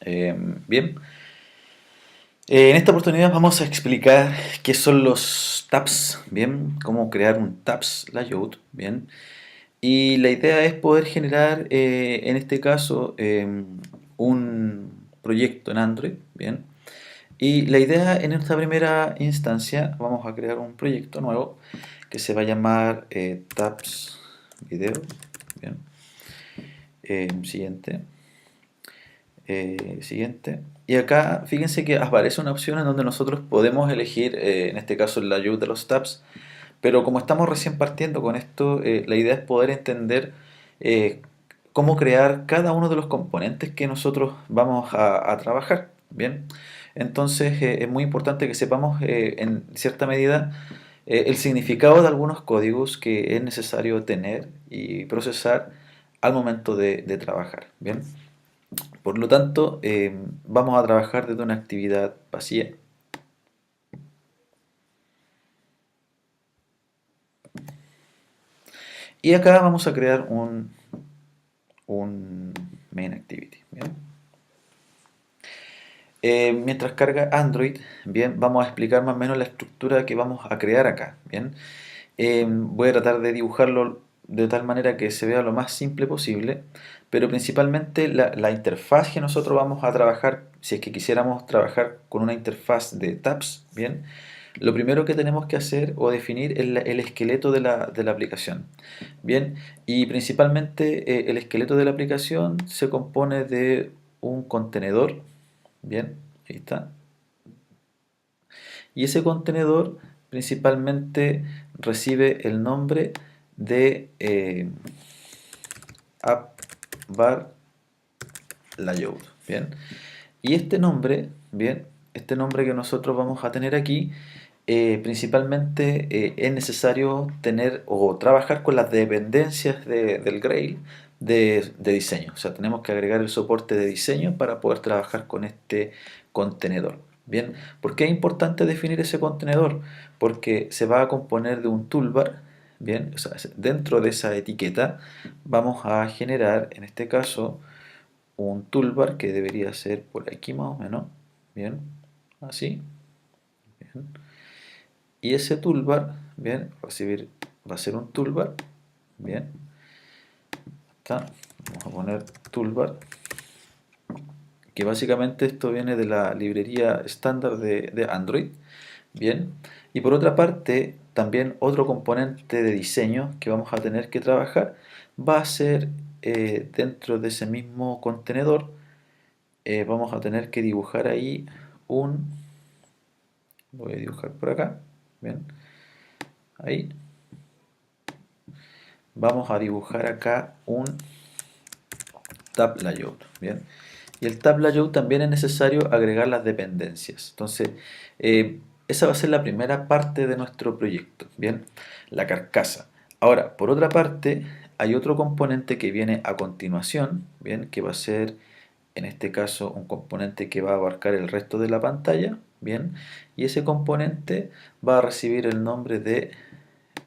Eh, Bien, en esta oportunidad vamos a explicar qué son los tabs, bien, cómo crear un tabs layout, bien. Y la idea es poder generar, en este caso, un proyecto en Android, bien. Y la idea en esta primera instancia, vamos a crear un proyecto nuevo que se va a llamar tabs video, bien. Siguiente. Siguiente. Y acá fíjense que aparece una opción en donde nosotros podemos elegir, en este caso el layout de los tabs, pero como estamos recién partiendo con esto, la idea es poder entender eh, cómo crear cada uno de los componentes que nosotros vamos a trabajar. Bien, entonces es muy importante que sepamos en cierta medida el significado de algunos códigos que es necesario tener y procesar al momento de trabajar. Bien. Por lo tanto, vamos a trabajar desde una actividad vacía. Y acá vamos a crear un main activity. ¿Bien? Mientras carga Android, bien, vamos a explicar más o menos la estructura que vamos a crear acá. Bien, voy a tratar de dibujarlo de tal manera que se vea lo más simple posible, pero principalmente la interfaz que nosotros vamos a trabajar, si es que quisiéramos trabajar con una interfaz de tabs, bien, lo primero que tenemos que hacer o definir es el esqueleto de la aplicación. Bien, y principalmente el esqueleto de la aplicación se compone de un contenedor, bien, ahí está, y ese contenedor principalmente recibe el nombre de app bar layout, bien, y este nombre, bien, este nombre que nosotros vamos a tener aquí, principalmente es necesario tener o trabajar con las dependencias del Grail de diseño. O sea, tenemos que agregar el soporte de diseño para poder trabajar con este contenedor. Bien, ¿por qué es importante definir ese contenedor? Porque se va a componer de un toolbar. Bien, o sea, dentro de esa etiqueta vamos a generar, en este caso, un toolbar que debería ser por aquí más o menos. Bien, así. Bien. Y ese toolbar, bien, va a ser un toolbar, bien, está, vamos a poner toolbar, que básicamente esto viene de la librería estándar de Android, bien, y por otra parte, también otro componente de diseño que vamos a tener que trabajar va a ser dentro de ese mismo contenedor, vamos a tener que dibujar ahí un, voy a dibujar por acá, bien, ahí, vamos a dibujar acá un tab layout, bien. Y el tab layout también es necesario agregar las dependencias. Entonces, esa va a ser la primera parte de nuestro proyecto, bien, la carcasa. Ahora, por otra parte, hay otro componente que viene a continuación, bien, que va a ser, en este caso, un componente que va a abarcar el resto de la pantalla, bien, y ese componente va a recibir el nombre de,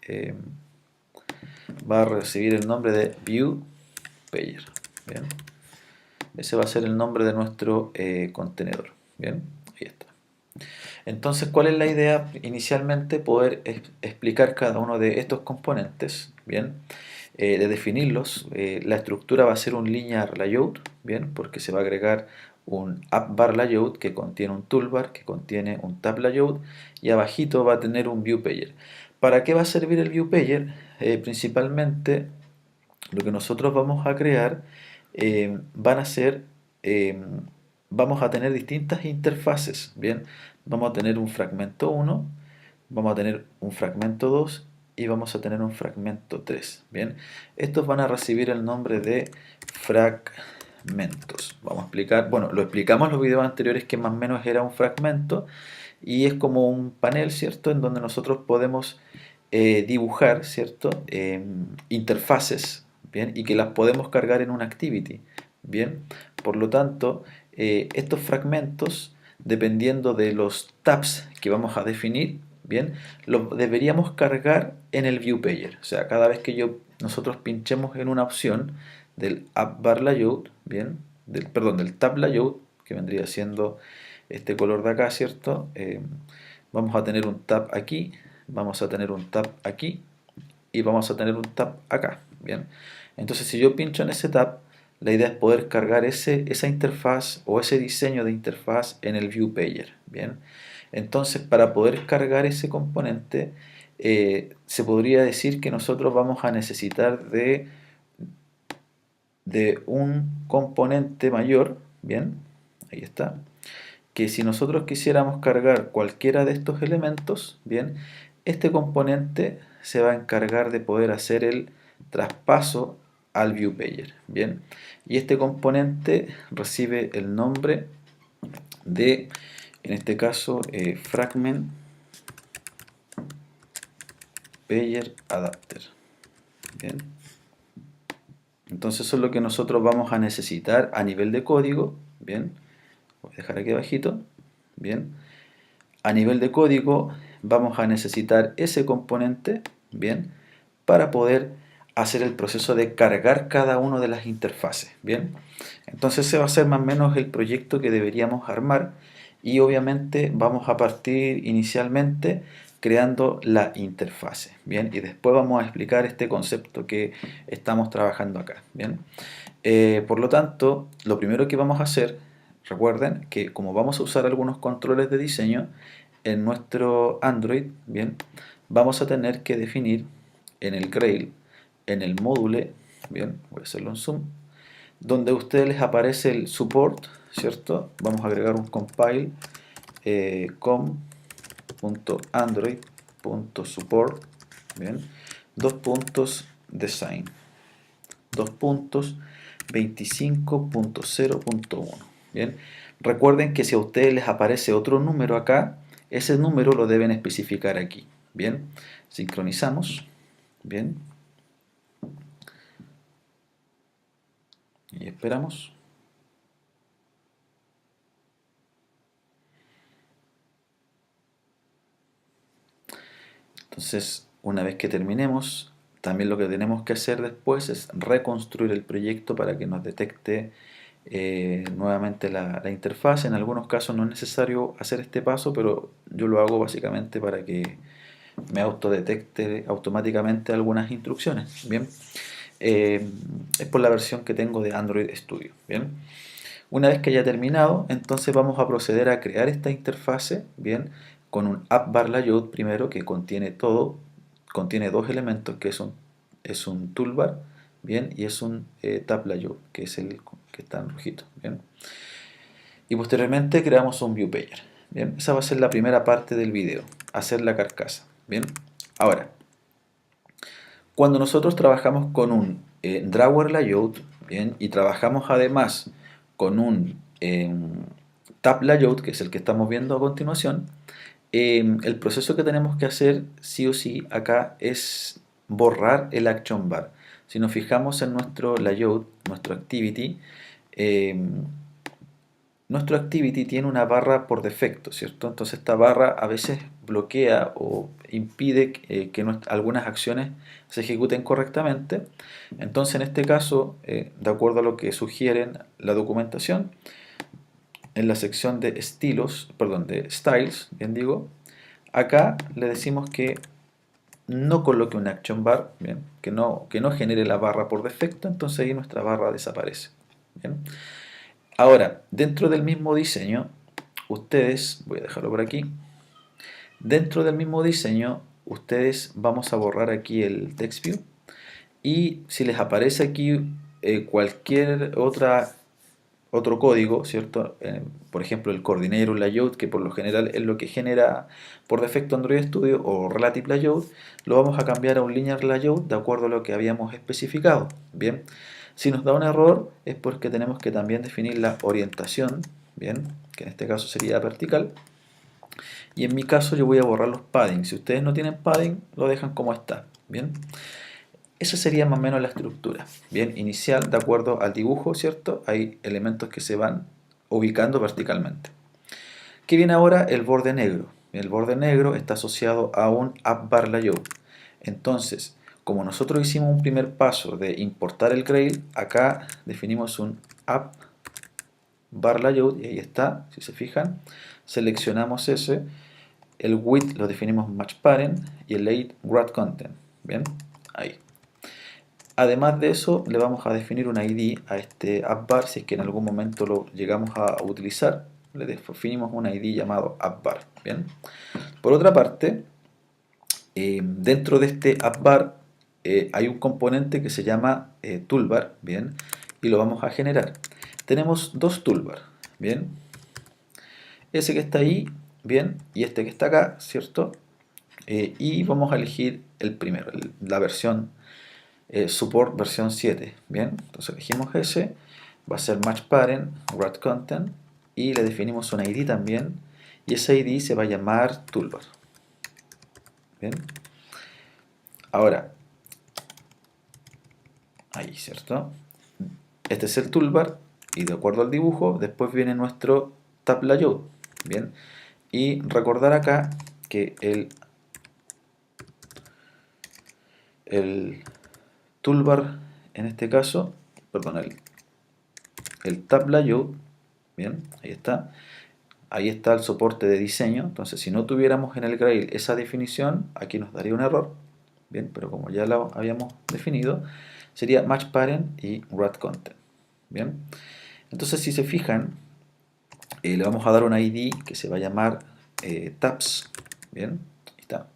eh, view pager, bien. Ese va a ser el nombre de nuestro contenedor. Bien, ahí está. Entonces, ¿cuál es la idea? Inicialmente poder explicar cada uno de estos componentes, bien, de definirlos. La estructura va a ser un linear layout, bien, porque se va a agregar un app bar layout que contiene un toolbar, que contiene un tab layout y abajito va a tener un view pager. ¿Para qué va a servir el view pager? Principalmente lo que nosotros vamos a crear van a ser, eh, vamos a tener distintas interfaces, ¿bien? Vamos a tener un fragmento 1, vamos a tener un fragmento 2 y vamos a tener un fragmento 3, ¿bien? Estos van a recibir el nombre de fragmentos. Vamos a explicar, bueno, lo explicamos en los videos anteriores que más o menos era un fragmento y es como un panel, ¿cierto? En donde nosotros podemos dibujar, ¿cierto? Interfaces, ¿bien? Y que las podemos cargar en una activity, ¿bien? Por lo tanto, estos fragmentos, dependiendo de los tabs que vamos a definir, ¿bien? Los deberíamos cargar en el view pager. O sea, cada vez que nosotros pinchemos en una opción del app bar layout, ¿bien? Perdón, del tab layout, que vendría siendo este color de acá, ¿cierto? Vamos a tener un tab aquí, vamos a tener un tab aquí y vamos a tener un tab acá, ¿bien? Entonces si yo pincho en ese tab, la idea es poder cargar esa interfaz o ese diseño de interfaz en el View Pager, ¿bien? Entonces para poder cargar ese componente, se podría decir que nosotros vamos a necesitar de un componente mayor, ¿bien? Ahí está. Que si nosotros quisiéramos cargar cualquiera de estos elementos, bien, este componente se va a encargar de poder hacer el traspaso al ViewPager, bien, y este componente recibe el nombre de, en este caso, Fragment Pager Adapter, bien. Entonces eso es lo que nosotros vamos a necesitar a nivel de código, bien, voy a dejar aquí abajito, bien. A nivel de código vamos a necesitar ese componente, bien, para poder hacer el proceso de cargar cada una de las interfaces, bien. Entonces ese va a ser más o menos el proyecto que deberíamos armar y obviamente vamos a partir inicialmente creando la interfase, bien, y después vamos a explicar este concepto que estamos trabajando acá, bien. Por lo tanto, lo primero que vamos a hacer, recuerden que como vamos a usar algunos controles de diseño en nuestro Android, bien, vamos a tener que definir en el Grail, en el módulo, bien, voy a hacerlo en zoom, donde a ustedes les aparece el support, ¿cierto? Vamos a agregar un compile com.android.support, bien, dos puntos design, dos puntos 25.0.1. Bien, recuerden que si a ustedes les aparece otro número acá, ese número lo deben especificar aquí. Bien, sincronizamos. Bien, y esperamos. Entonces, una vez que terminemos, también lo que tenemos que hacer después es reconstruir el proyecto para que nos detecte nuevamente la interfaz. En algunos casos no es necesario hacer este paso, pero yo lo hago básicamente para que me autodetecte automáticamente algunas instrucciones. Bien, es por la versión que tengo de Android Studio. Bien, una vez que haya terminado, entonces vamos a proceder a crear esta interfase, bien, con un app bar layout primero que contiene todo, contiene dos elementos que es un toolbar, bien, y es un tab layout, que es el que está en rojito, bien. Y posteriormente creamos un view pager, bien. Esa va a ser la primera parte del video, hacer la carcasa, bien. Ahora, cuando nosotros trabajamos con un drawer layout, bien, y trabajamos además con un tab layout, que es el que estamos viendo a continuación, el proceso que tenemos que hacer sí o sí acá es borrar el action bar. Si nos fijamos en nuestro layout, eh, nuestro activity tiene una barra por defecto, ¿cierto? Entonces esta barra a veces bloquea o impide que algunas acciones se ejecuten correctamente. Entonces en este caso, de acuerdo a lo que sugieren la documentación, en la sección de estilos, perdón, de styles, bien digo, acá le decimos que no coloque un action bar, bien, que no genere la barra por defecto, entonces ahí nuestra barra desaparece. Bien. Ahora, dentro del mismo diseño, ustedes, voy a dejarlo por aquí, dentro del mismo diseño, ustedes vamos a borrar aquí el text view y si les aparece aquí cualquier otro código, ¿cierto? Por ejemplo, el coordinator layout, que por lo general es lo que genera por defecto Android Studio, o relative layout, lo vamos a cambiar a un linear layout de acuerdo a lo que habíamos especificado. Bien, si nos da un error es porque tenemos que también definir la orientación, bien, que en este caso sería vertical. Y en mi caso yo voy a borrar los padding. Si ustedes no tienen padding, lo dejan como está. Bien, esa sería más o menos la estructura. Bien, inicial, de acuerdo al dibujo, ¿cierto? Hay elementos que se van ubicando verticalmente. ¿Qué viene ahora? El borde negro. El borde negro está asociado a un app bar layout. Entonces, como nosotros hicimos un primer paso de importar el Grail, acá definimos un app bar layout, y ahí está, si se fijan, seleccionamos ese, el width lo definimos match parent y el height grad content, bien, ahí. Además de eso, le vamos a definir un ID a este appbar si es que en algún momento lo llegamos a utilizar. Le definimos un ID llamado appbar. Bien. Por otra parte, dentro de este appbar hay un componente que se llama toolbar. Bien. Y lo vamos a generar. Tenemos dos toolbar. Bien. Ese que está ahí. Bien. Y este que está acá. ¿Cierto? Y vamos a elegir el primero, la versión support versión 7. Bien, entonces elegimos ese, va a ser match parent, grad content, y le definimos un ID también, y ese ID se va a llamar toolbar. Bien, ahora, ahí, ¿cierto? Este es el toolbar, y de acuerdo al dibujo, después viene nuestro tab layout. Bien, y recordar acá que el toolbar, en este caso, perdón, el tab layout, bien, ahí está el soporte de diseño. Entonces, si no tuviéramos en el Grail esa definición, aquí nos daría un error, bien, pero como ya lo habíamos definido, sería match parent y grad content, bien. Entonces, si se fijan, le vamos a dar un ID que se va a llamar tabs, bien, ahí está.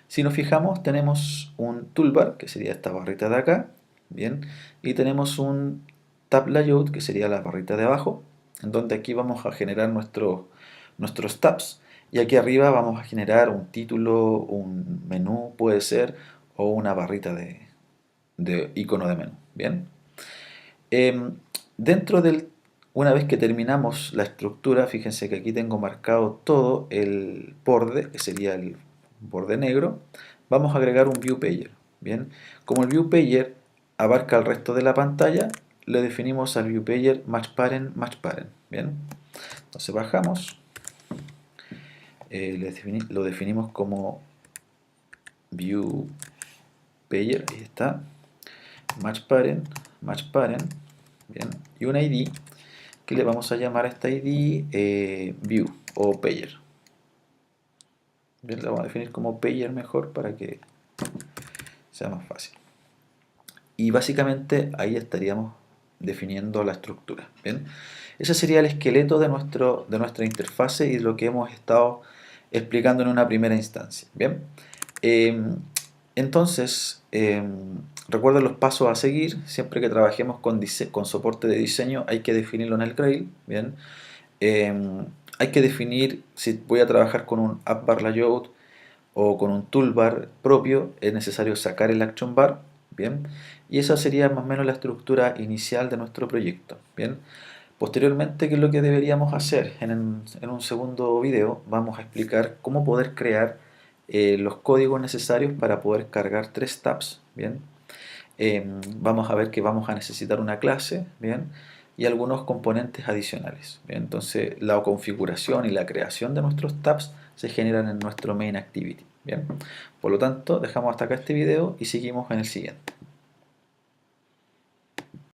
Si nos fijamos, tenemos un toolbar, que sería esta barrita de acá, bien, y tenemos un tab layout, que sería la barrita de abajo, en donde aquí vamos a generar nuestros tabs, y aquí arriba vamos a generar un título, un menú puede ser, o una barrita de icono de menú, bien. Dentro una vez que terminamos la estructura, fíjense que aquí tengo marcado todo el borde, que sería el borde negro. Vamos a agregar un view pager. Bien, como el view pager abarca el resto de la pantalla, le definimos al view pager match parent, match parent. Bien, entonces bajamos, lo definimos como view pager, ahí está, match parent, bien, y un ID que le vamos a llamar a esta ID view o pager. Bien, lo vamos a definir como pager mejor para que sea más fácil. Y básicamente ahí estaríamos definiendo la estructura. Bien, ese sería el esqueleto de nuestra interfase y lo que hemos estado explicando en una primera instancia. Bien, entonces recuerden los pasos a seguir. Siempre que trabajemos con soporte de diseño hay que definirlo en el Grail. Bien, hay que definir si voy a trabajar con un app bar layout o con un toolbar propio. Es necesario sacar el action bar. Bien, y esa sería más o menos la estructura inicial de nuestro proyecto. Bien, posteriormente, ¿qué es lo que deberíamos hacer? En un segundo video vamos a explicar cómo poder crear los códigos necesarios para poder cargar 3 tabs. Bien, vamos a ver que vamos a necesitar una clase, bien, y algunos componentes adicionales. Bien, entonces la configuración y la creación de nuestros tabs se generan en nuestro main activity. Bien, por lo tanto dejamos hasta acá este video y seguimos en el siguiente.